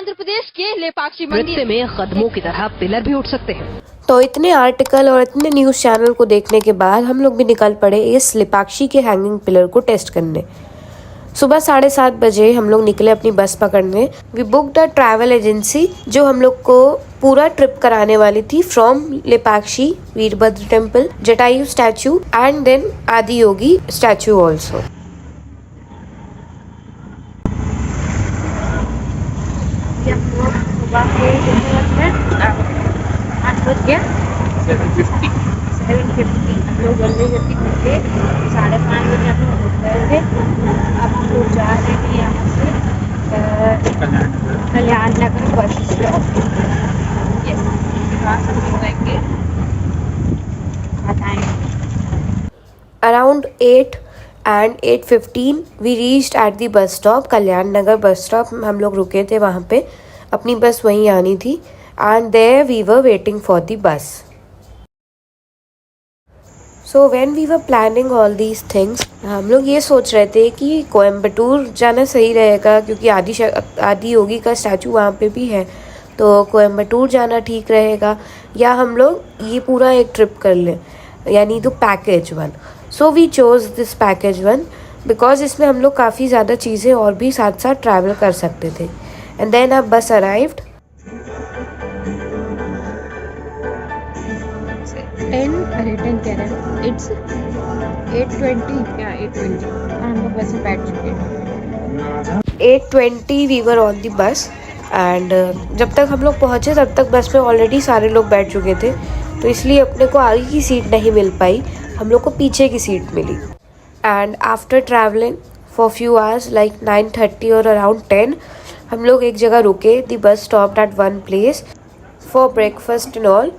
आंध्र प्रदेश के लेपाक्षी मंदिर में कदमों की तरह पिलर भी उठ सकते हैं। तो इतने आर्टिकल और इतने न्यूज़ चैनल को देखने के बाद हम लोग भी निकल पड़े इस लेपाक्षी के हैंगिंग पिलर को टेस्ट करने। सुबह 7:30 बजे हम लोग निकले अपनी बस पकड़ने। We booked a travel agency जो हम लोग को पूरा ट्रिप कराने वाली थी from Lepakshi, Virabhadra temple, Jatayu statue and then Adi Yogi statue also. लोग जल्दी जल्दी निकले, 5:30 बजे हम लोग उठ गए थे। अब हम लोग जा रहे हैं यहाँ से कल्याण नगर बस स्टॉप। वहाँ से हम लोग आएंगे Around 8 and 8:15 we reached at the bus stop, Kalyan Nagar bus stop हम लोग रुके थे वहाँ पे, अपनी बस वहीं आनी थी and there we were waiting for the bus. So when we were planning all these things, हम लोग ये सोच रहे थे कि कोयम्बटूर जाना सही रहेगा क्योंकि आदि योगी का स्टैचू वहाँ पे भी है, तो कोयम्बटूर जाना ठीक रहेगा या हम लोग ये पूरा एक ट्रिप कर लें, यानी तो package 1। So we chose this package 1 because इसमें हम लोग काफ़ी ज़्यादा चीज़ें और भी साथ साथ ट्रैवल कर सकते थे। एंड देन अब बस अराइव्ड 10 कह रहे हैं, इट्स 8:20 क्या 8:20 हम लोग बस में बैठ चुके हैं। 8:20 we were on the bus and जब तक हम लोग पहुँचे तब तक बस में ऑलरेडी सारे लोग बैठ चुके थे, तो इसलिए अपने को आगे की सीट नहीं मिल पाई, हम लोग को पीछे की सीट मिली। And after travelling for few hours like 9:30 और अराउंड 10 हम लोग एक जगह रुके। The bus stop at one place for breakfast and all.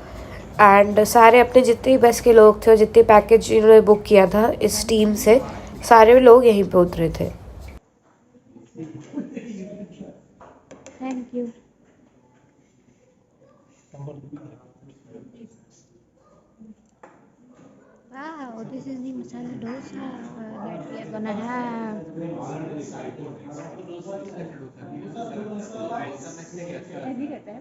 And सारे अपने जितने बस के लोग थे और जितने पैकेज इन्होंने बुक किया था इस टीम से, सारे लोग यहीं पे उतरे थे। Thank you. Wow, this is the masala dosa that we are gonna have. ऐसे रहता है।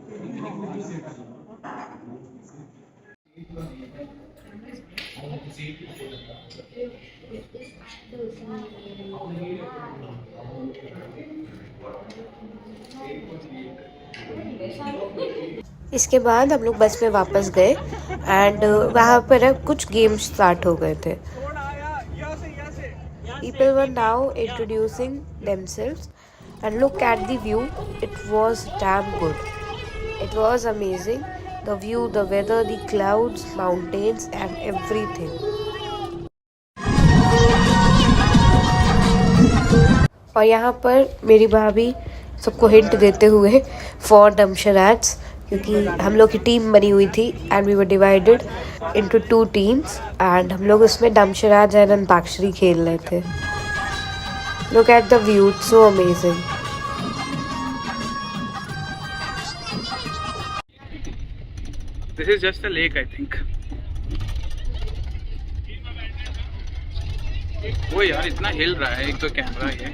इसके बाद हम लोग बस में वापस गए एंड वहाँ पर अब कुछ गेम्स स्टार्ट हो गए थे। People were now introducing themselves and look at the view. It was damn good. It was amazing. The view, the weather, the clouds, mountains and everything. और यहाँ पर मेरी भाभी सबको हिंट देते हुए फॉर डमशराट्स, क्योंकि हम लोग की टीम बनी हुई थी and we were divided into 2 teams and हम लोग उसमें डमशराज एंड अंताक्षरी खेल रहे थे। Look at the view, it's so amazing. This is just a lake, I think. वो यार इतना हिल रहा है, एक तो कैमरा ये।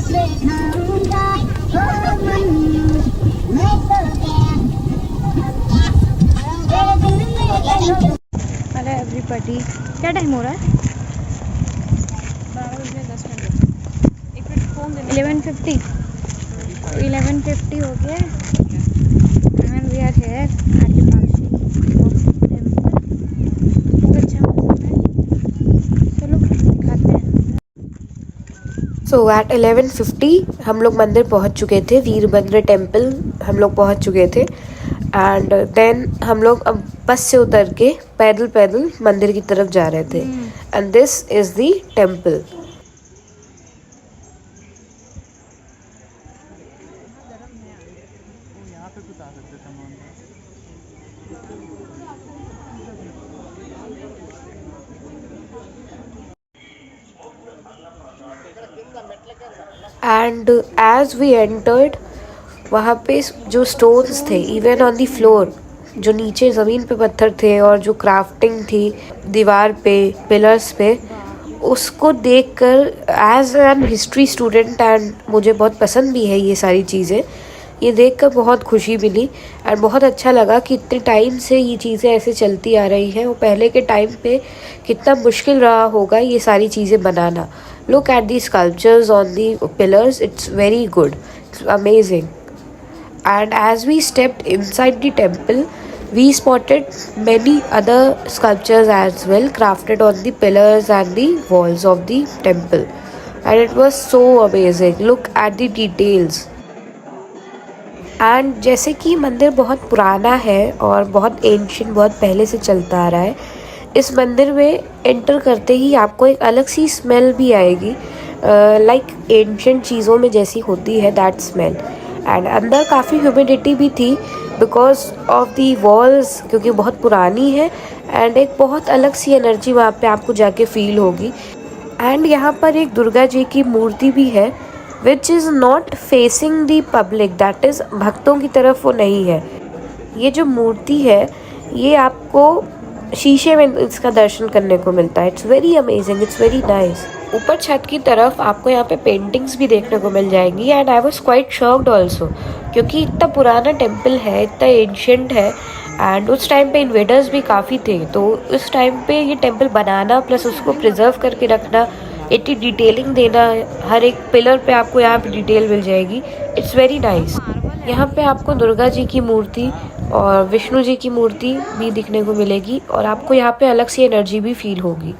हेलो एवरीबॉडी, क्या टाइम हो रहा है? 11:50 हो गया and we are here at the Pakshi temple. बहुत अच्छा मौसम है, चलो दिखाते हैं। सो एट 11:50 हम लोग मंदिर पहुंच चुके थे, वीरभद्र टेम्पल हम लोग पहुंच चुके थे। एंड देन हम लोग अब बस से उतर के पैदल पैदल मंदिर की तरफ जा रहे थे। And this is the temple. And as we entered, वहाँ पे जो स्टोन्स थे इवन ऑन द फ्लोर, जो नीचे ज़मीन पे पत्थर थे और जो क्राफ्टिंग थी दीवार पे पिलर्स पे, उसको देखकर as an history student and मुझे बहुत पसंद भी है ये सारी चीज़ें, ये देखकर बहुत खुशी मिली एंड बहुत अच्छा लगा कि इतने टाइम से ये चीज़ें ऐसे चलती आ रही हैं। वो पहले के टाइम पे कितना मुश्किल रहा होगा ये सारी चीज़ें बनाना। Look at the sculptures on the pillars, it's very good, it's amazing. And as we stepped inside the temple, we spotted many other sculptures as well crafted on the pillars and the walls of the temple, and it was so amazing. Look at the details. And जैसे कि मंदिर बहुत पुराना है और बहुत ancient, बहुत पहले से चलता आ रहा है, इस मंदिर में एंटर करते ही आपको एक अलग सी स्मेल भी आएगी, लाइक एंशिएंट चीज़ों में जैसी होती है दैट स्मेल। एंड अंदर काफ़ी ह्यूमिडिटी भी थी बिकॉज ऑफ दी वॉल्स, क्योंकि बहुत पुरानी है। एंड एक बहुत अलग सी एनर्जी वहाँ पे आपको जाके फील होगी। एंड यहाँ पर एक दुर्गा जी की मूर्ति भी है which is not facing the public, that is भक्तों की तरफ वो नहीं है। ये जो मूर्ति है ये आपको शीशे में इसका दर्शन करने को मिलता है। It's very amazing, it's very nice. ऊपर छत की तरफ आपको यहाँ पे पेंटिंग्स भी देखने को मिल जाएंगी। And I was quite shocked also, क्योंकि इतना पुराना टेम्पल है, इतना एंशिएंट है। एंड उस टाइम पे इन्वेडर्स भी काफ़ी थे, तो उस टाइम पे ये टेम्पल बनाना प्लस उसको प्रिजर्व करके रखना, इतनी डिटेलिंग देना, हर एक पिलर पे आपको यहाँ पे डिटेल मिल जाएगी। It's very nice. यहाँ पे आपको दुर्गा जी की मूर्ति और विष्णु जी की मूर्ति भी दिखने को मिलेगी और आपको यहाँ पे अलग सी एनर्जी भी फील होगी।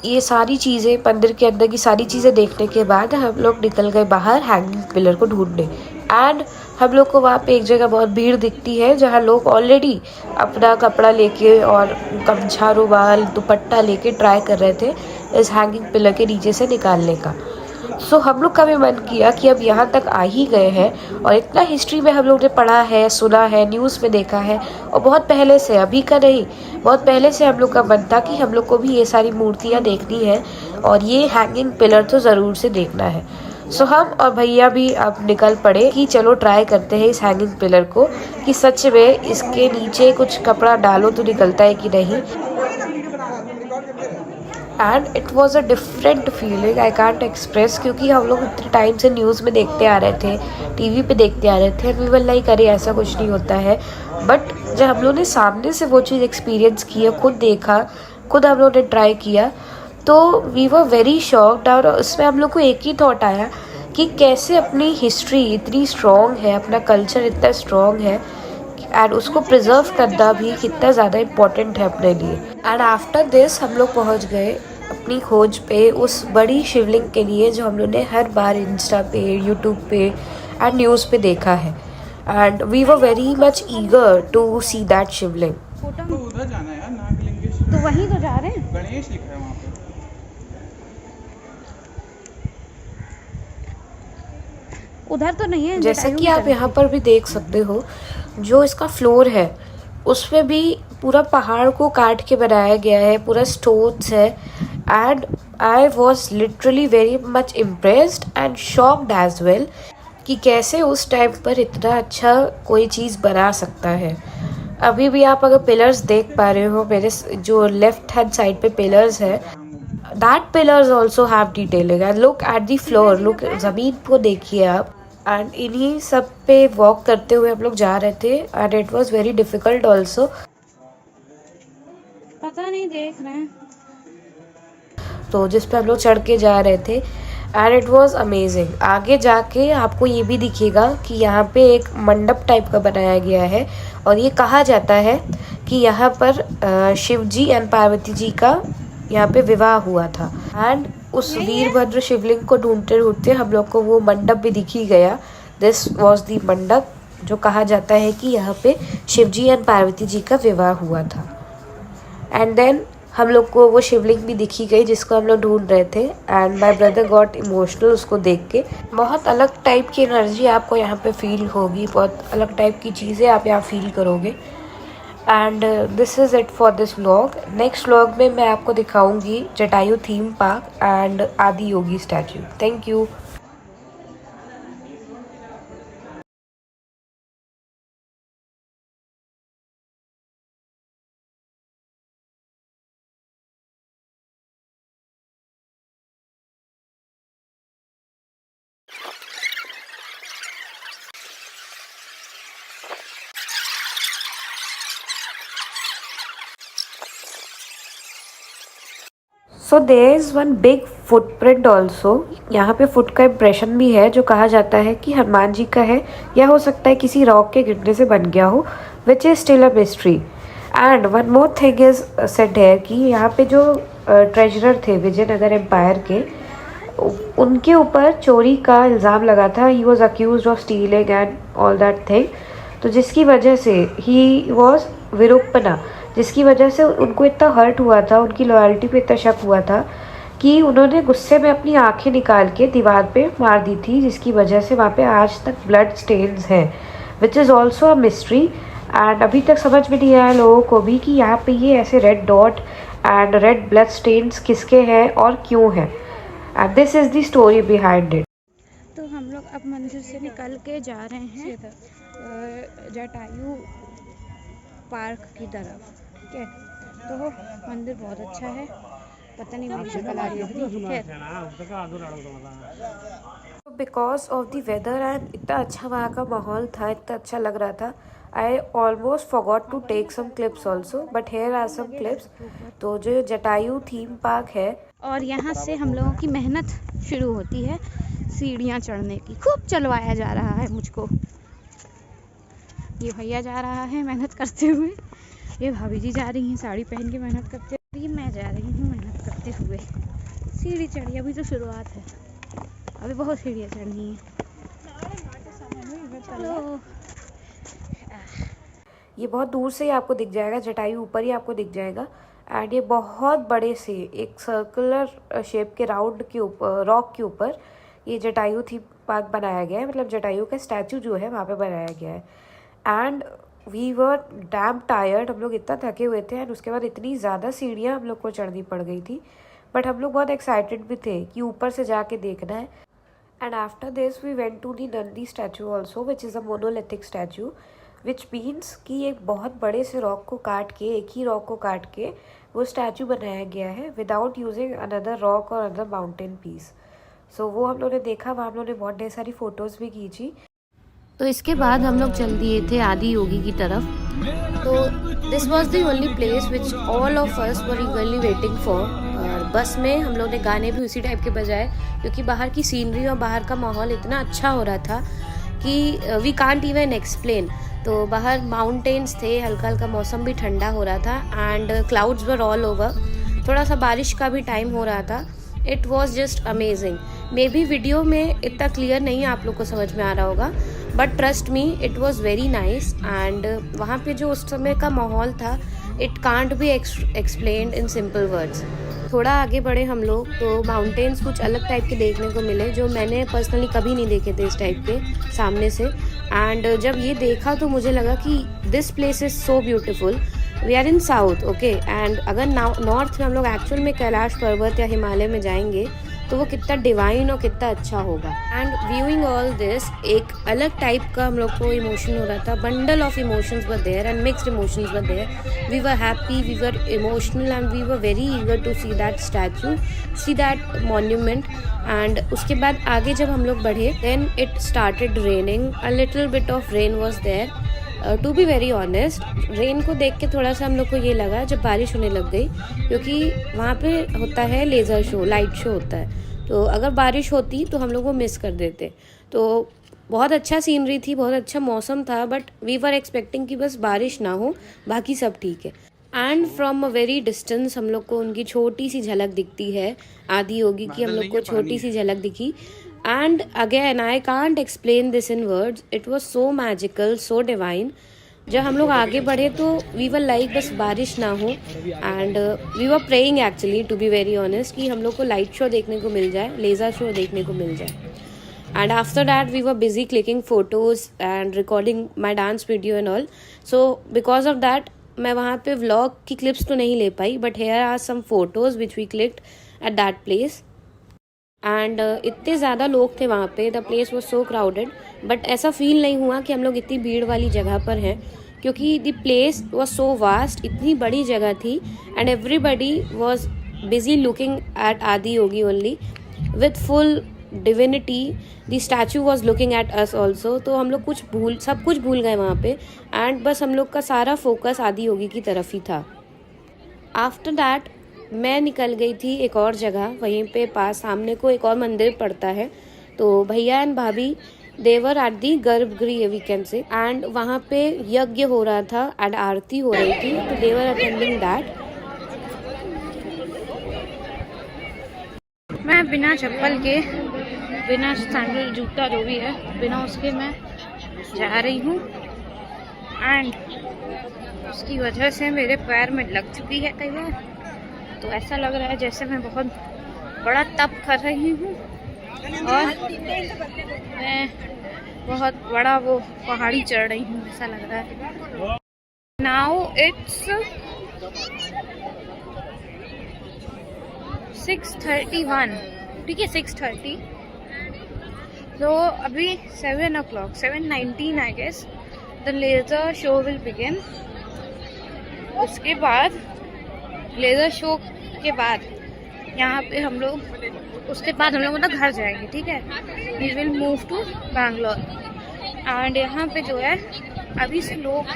ये सारी चीज़ें, मंदिर के अंदर की सारी चीज़ें देखने के बाद हम लोग निकल गए बाहर हैंगिंग पिलर को ढूंढने। एंड हम लोग को वहाँ पे एक जगह बहुत भीड़ दिखती है जहाँ लोग ऑलरेडी अपना कपड़ा लेके और गमछा, रुमाल, दुपट्टा लेके ट्राई कर रहे थे इस हैंगिंग पिलर के नीचे से निकालने का। सो हम लोग का भी मन किया कि अब यहाँ तक आ ही गए हैं और इतना हिस्ट्री में हम लोग ने पढ़ा है, सुना है, न्यूज़ में देखा है, और बहुत पहले से, अभी का नहीं, बहुत पहले से हम लोग का मन था कि हम लोग को भी ये सारी मूर्तियाँ देखनी है और ये हैंगिंग पिलर तो ज़रूर से देखना है। सो हम और भैया भी अब निकल पड़े कि चलो ट्राई करते हैं इस हैंगिंग पिलर को, कि सच में इसके नीचे कुछ कपड़ा डालो तो निकलता है कि नहीं। And it was a different feeling, I can't express, क्योंकि हम लोग इतने टाइम से न्यूज़ में देखते आ रहे थे, टीवी पे देखते आ रहे थे, वी वर लाइक अरे ऐसा कुछ नहीं होता है। बट जब हम लोग ने सामने से वो चीज़ एक्सपीरियंस किया, खुद देखा, खुद हम लोग ने ट्राई किया, तो वी वर वेरी शॉक्ड। और उसमें हम लोग को एक ही थॉट आया कि कैसे अपनी हिस्ट्री इतनी स्ट्रॉन्ग है, अपना कल्चर इतना स्ट्रॉन्ग है, एंड उसको प्रिजर्व करना भी कितना ज़्यादा इम्पोर्टेंट है अपने लिए। एंड आफ्टर दिस हम लोग पहुँच गए अपनी खोज पे उस बड़ी शिवलिंग के लिए जो हम लोग ने हर बार इंस्टा पे, यूट्यूब पे एंड न्यूज़ पे देखा है। And we were very much eager to see that Shivling. तो उधर जाना है यार, नागलिंगेश्वर। तो वहीं तो जा रहे हैं, गणेश लिखा है वहाँ पे। उधर तो नहीं है। जैसा कि आप यहाँ पर भी देख सकते हो, जो इसका फ्लोर है उसमें भी पूरा पहाड़ को काट के बनाया गया है, पूरा स्टोन्स है। And I was literally very much impressed and shocked as well कि कैसे उस टाइम पर इतना अच्छा कोई चीज़ बना सकता है। अभी भी आप अगर पिलर्स देख पा रहे हो, मेरे जो लेफ्ट हैंड साइड पे पिलर्स है, that pillars also have detailing and look at the floor, look ज़मीन को देखिए आप। एंड इन्हीं सब पे वॉक करते हुए हम लोग जा रहे थे and it was very difficult also. पता नहीं देख रहे हैं तो जिस पे हम लोग चढ़ के जा रहे थे एंड इट वॉज अमेजिंग। आगे जाके आपको ये भी दिखेगा कि यहाँ पे एक मंडप टाइप का बनाया गया है और ये कहा जाता है कि यहाँ पर शिव जी एंड पार्वती जी का यहाँ पे विवाह हुआ था। एंड उस वीरभद्र शिवलिंग को ढूंढते ढूंढते हम लोग को वो मंडप भी दिख ही गया। दिस वॉज द मंडप जो कहा जाता है कि यहाँ पे शिव जी एंड पार्वती जी का विवाह हुआ था। एंड देन हम लोग को वो शिवलिंग भी दिखी गई जिसको हम लोग ढूंढ रहे थे and my brother got emotional उसको देख के। बहुत अलग टाइप की एनर्जी आपको यहाँ पे फील होगी, बहुत अलग टाइप की चीज़ें आप यहाँ फील करोगे। And this is it for this vlog. Next vlog में मैं आपको दिखाऊंगी Jatayu theme park and Adi Yogi statue. Thank you. So there is one big footprint also. यहाँ पे फुट का इम्प्रेशन भी है जो कहा जाता है कि हनुमान जी का है या हो सकता है किसी रॉक के गिरने से बन गया हो, which is still a mystery. And one more thing is said है कि यहाँ पे जो ट्रेजरर थे विजयनगर एम्पायर के, उनके ऊपर चोरी का इल्ज़ाम लगा था। He was accused of stealing and all that thing. तो जिसकी वजह से ही वॉज विरूपना, जिसकी वजह से उनको इतना हर्ट हुआ था, उनकी लॉयल्टी पे इतना शक हुआ था कि उन्होंने गुस्से में अपनी आंखें निकाल के दीवार पे मार दी थी, जिसकी वजह से वहाँ पे आज तक ब्लड स्टेन्स हैं, which is also a mystery. And अभी तक समझ में नहीं आया लोगों को भी कि यहाँ पे ये ऐसे red dot and red blood stains किसके हैं और क्यों हैं। And this is the story behind it. तो हम लोग अब मंदिर से निकल के जा रहे हैं जटायु पार्क की तरफ। ठीक है, तो मंदिर बहुत अच्छा है, पता नहीं मेरी शक्ल आ रही होगी। Because of the weather and इतना अच्छा वहाँ का माहौल था, इतना अच्छा लग रहा था, I almost forgot to take some clips also, but here are some clips. तो जो जटायु थीम पार्क है और यहाँ से हम लोगों की मेहनत शुरू होती है सीढ़ियाँ चढ़ने की। खूब चलवाया जा रहा है मुझको। ये भैया जा रहा है मेहनत करते हुए, ये भाभी जी जा रही हैं साड़ी पहन के मेहनत करते हुए, ये मैं जा रही हूँ मेहनत करते हुए। सीढ़ी चढ़ी, अभी तो शुरुआत है, अभी बहुत सीढ़ियाँ चढ़नी है। चलो, ये बहुत दूर से ही आपको दिख जाएगा, जटायु ऊपर ही आपको दिख जाएगा। एंड ये बहुत बड़े से एक सर्कुलर शेप के राउंड के ऊपर, रॉक के ऊपर ये जटायु थीम पार्क बनाया गया है, मतलब जटायु का स्टैचू जो है वहाँ पे बनाया गया है। And we were damn tired, हम लोग इतना थके हुए थे एंड उसके बाद इतनी ज़्यादा सीढ़ियाँ हम लोग को चढ़नी पड़ गई थी, बट हम लोग बहुत एक्साइटेड भी थे कि ऊपर से जाके देखना है। And after this we went to the Nandi statue also, which is a monolithic statue, which means कि एक बहुत बड़े से रॉक को काट के, एक ही रॉक को काट के वो स्टैचू बनाया गया है विदाउट यूजिंग अनदर रॉक और अनदर माउंटेन पीस। सो वो हम लोगों ने देखा, वहाँ हम लोगों ने बहुत ढेर सारी फ़ोटोज़ भी खींची। तो इसके बाद हम लोग चल दिए थे आदि योगी की तरफ। तो this was the only place which all of us were ईगरली waiting for. और बस में हम लोग ने गाने भी उसी टाइप के बजाए, क्योंकि बाहर की सीनरी और बाहर का माहौल इतना अच्छा हो रहा था कि वी कांट इवन एक्सप्लेन। तो बाहर माउंटेन्स थे, हल्का हल्का मौसम भी ठंडा हो रहा था and clouds were all over, थोड़ा सा बारिश का भी टाइम हो रहा था। It was just amazing. May be video में इतना क्लियर नहीं आप लोग को समझ में आ रहा होगा, but trust me it was very nice. And वहाँ पे जो उस समय का माहौल था, it can't be explained in simple words. थोड़ा आगे बढ़े हम लोग तो माउंटेन्स कुछ अलग टाइप के देखने को मिले, जो मैंने पर्सनली कभी नहीं देखे थे इस टाइप के सामने से। एंड जब ये देखा तो मुझे लगा कि this place is so beautiful. We are in south, okay, and अगर नॉर्थ में हम लोग एक्चुअल में कैलाश पर्वत या हिमालय में जाएंगे तो वो कितना डिवाइन और कितना अच्छा होगा। एंड व्यूइंग ऑल दिस, एक अलग टाइप का हम लोग को इमोशन हो रहा था। Bundle of emotions were there and mixed emotions were there. We were happy, we were emotional and we were very eager to see that statue, see that monument. And उसके बाद आगे जब हम लोग बढ़े, then it started raining, a little bit of rain was there. To be very honest, rain को देख के थोड़ा सा हम लोग को ये लगा जब बारिश होने लग गई, क्योंकि वहाँ पे होता है लेज़र शो, लाइट शो होता है, तो अगर बारिश होती तो हम लोग वो मिस कर देते। तो बहुत अच्छा सीनरी थी, बहुत अच्छा मौसम था, बट वी वर एक्सपेक्टिंग कि बस बारिश ना हो, बाकी सब ठीक है। And from a very distance हम लोग को उनकी छोटी सी झलक दिखती है, आदि योगी की हम लोग को छोटी सी झलक दिखी। And again I can't explain this in words, it was so magical, so divine. जब हम लोग आगे बढ़े तो वी वर लाइक बस बारिश ना हो, and we were praying actually, to be very honest, कि हम लोग को लाइट शो देखने को मिल जाए, लेज़र शो देखने को मिल जाए। And after that we were busy clicking photos and recording my dance video and all. So because of that मैं वहाँ पे vlog की clips तो नहीं ले पाई, but here are some photos which we clicked at that place. And इतने ज़्यादा लोग थे वहाँ पे, the place was so crowded, but ऐसा feel नहीं हुआ कि हम लोग इतनी भीड़ वाली जगह पर हैं, क्योंकि the place was so vast, इतनी बड़ी जगह थी, and everybody was busy looking at Adi Yogi only with full divinity. The statue was looking at us also. तो हम लोग सब कुछ भूल गए वहाँ पे, एंड बस हम लोग का सारा फोकस आदि योगी की तरफ ही था। आफ्टर दैट मैं निकल गई थी एक और जगह, वहीं पे पास सामने को एक और मंदिर पड़ता है, तो भैया एंड भाभी देवर एट दी गर्भगृह वी कैन से, एंड वहाँ पे यज्ञ हो रहा था एंड आरती हो रही थी, तो देवर अटेंडिंग दैट। मैं बिना चप्पल के, बिना सैंडल, जूता जो भी है, बिना उसके मैं जा रही हूँ, एंड उसकी वजह से मेरे पैर में लग चुकी है कई बार, तो ऐसा लग रहा है जैसे मैं बहुत बड़ा तप कर रही हूँ और मैं बहुत बड़ा वो पहाड़ी चढ़ रही हूँ, ऐसा लग रहा है। नाउ इट्स 6:31, ठीक है 6:30, तो अभी 7 o'clock, 7:19 I guess the laser show will begin. उसके बाद लेज़र शो के बाद यहाँ पे हम लोग, उसके बाद हम लोग मतलब घर जाएंगे, ठीक है, we will move to Bangalore. And यहाँ पे जो है अभी से लोग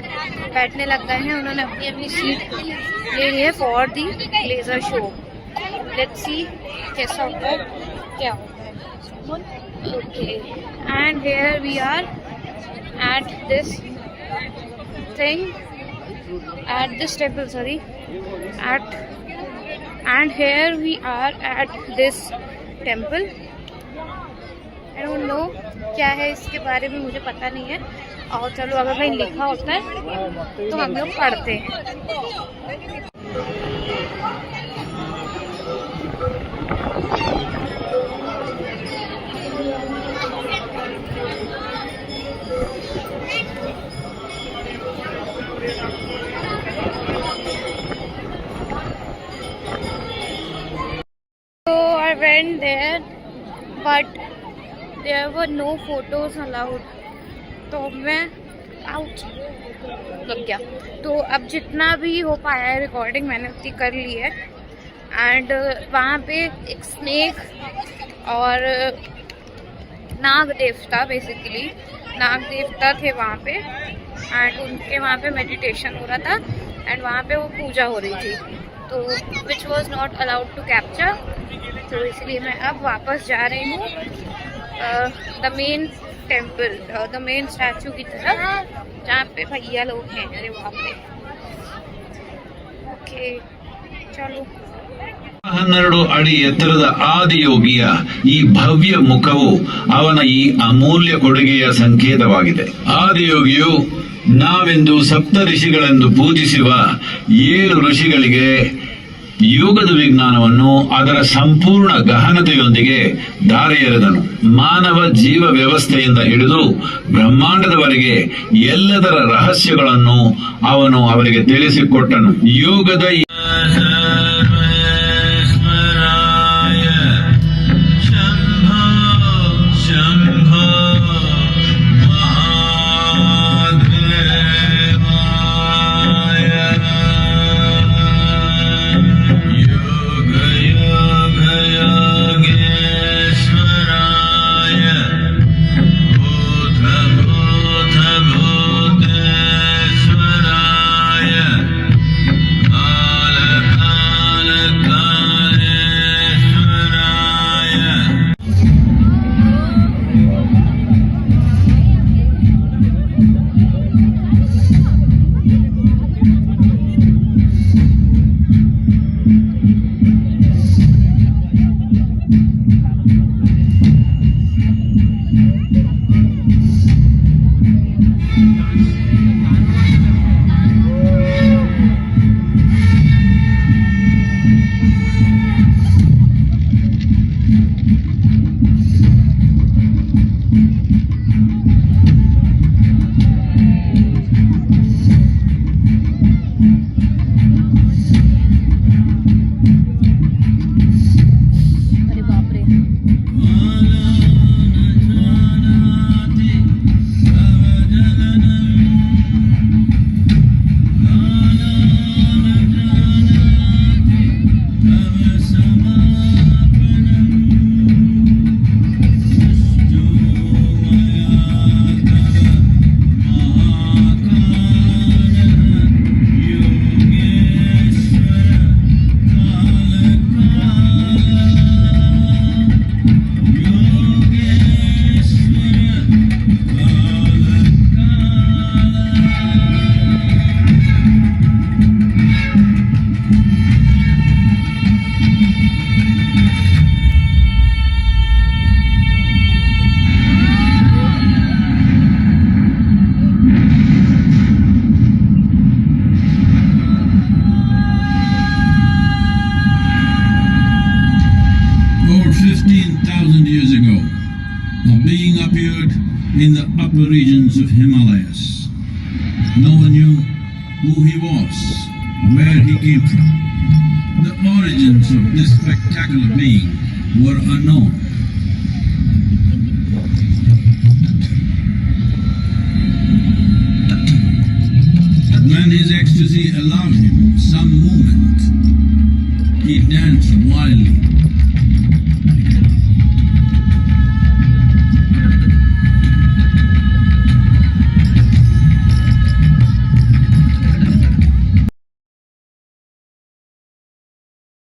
बैठने लग गए हैं, उन्होंने अपनी अपनी सीट ले ली है for the laser show. Let's see कैसा होता है, क्या होता है। Okay, and here we are at this thing, at this temple, sorry, at, and here we are at this temple. I don't know क्या है इसके बारे में, मुझे पता नहीं है, और चलो अगर कहीं लिखा होता है तो हम लोग पढ़ते हैं। So I went there, but there were no photos allowed. तो मैं आउट लग गया। तो अब जितना भी हो पाया है रिकॉर्डिंग मैंने उतनी कर ली है। एंड वहाँ पे एक स्नेक और नाग देवता, बेसिकली नाग देवता थे वहाँ पे, एंड उनके वहाँ पे मेडिटेशन हो रहा था, एंड वहाँ पे वो पूजा हो रही थी, तो which was not allowed to capture. तो इसलिए मैं अब वापस जा रही हूँ the main temple, the main statue की तरफ, जहाँ पे भैया लोग हैं मेरे वहाँ पे। ओके चलो। 12 ಅಡಿ ಎತ್ತರದ ಆದಿಯೋಗಿಯ ಈ ಭವ್ಯ ಮುಖವು ಅವನ ಈ ಅಮೂಲ್ಯ ಕೊಡುಗೆಯ ಸಂಕೇತವಾಗಿದೆ. ಆದಿಯೋಗಿಯು ನಾವೆಂದು ಸಪ್ತ ಋಷಿಗಳೆಂದು ಪೂಜಿಸುವ 7 ಋಷಿಗಳಿಗೆ ಯೋಗದ ವಿಜ್ಞಾನವನ್ನು ಅದರ ಸಂಪೂರ್ಣ ಗಹನತೆಯೊಂದಿಗೆ ಧಾರೆ ಎರೆದನು. ಮಾನವ ಜೀವ ವ್ಯವಸ್ಥೆಯಿಂದ ಹಿಡಿದು ಬ್ರಹ್ಮಾಂಡದವರೆಗೆ ಎಲ್ಲದರ ರಹಸ್ಯಗಳನ್ನು ಅವನು ಅವರಿಗೆ ತಿಳಿಸಿಕೊಟ್ಟನು. ಯೋಗದ A being appeared in the upper regions of Himalayas. No one knew who he was, where he came from. The origins of this spectacular being were unknown. When his ecstasy allowed him some movement, he danced wildly,